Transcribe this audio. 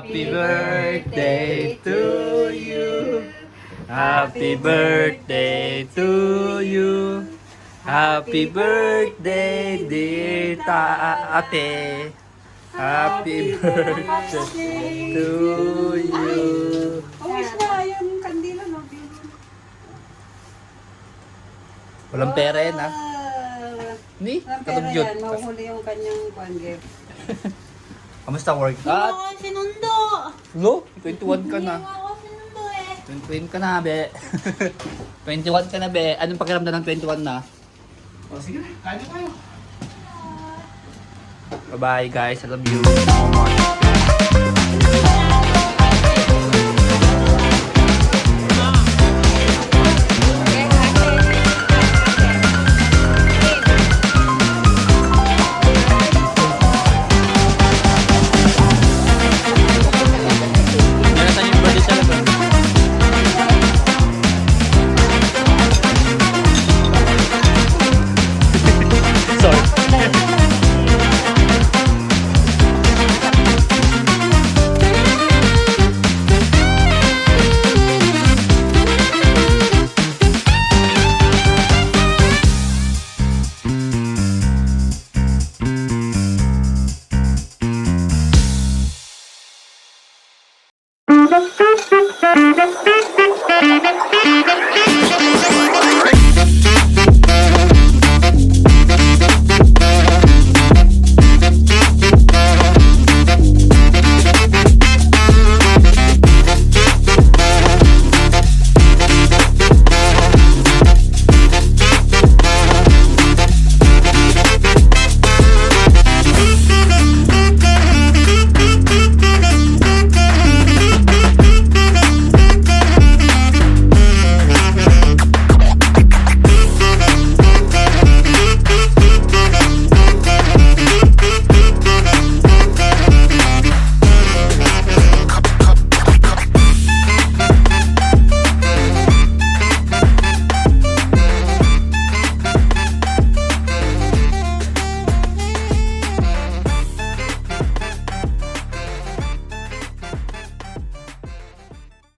Happy birthday to you. Happy birthday to you. Happy birthday, dear ate. Happy birthday to you. Wish na yung kandila no. Walang pera yan, ha? Ni, Ang pera katugyot. yan, mahuhuli yung kanyang gift. Kamusta work? Hindi mo ako sinundo. Lo, 21 ka na. Hindi mo ako sinundo eh. 21 ka na, be. 21 ka na, be. Anong pakiramdam ng 21 na? O sige, kain na tayo. Bye-bye, guys. I love you so much.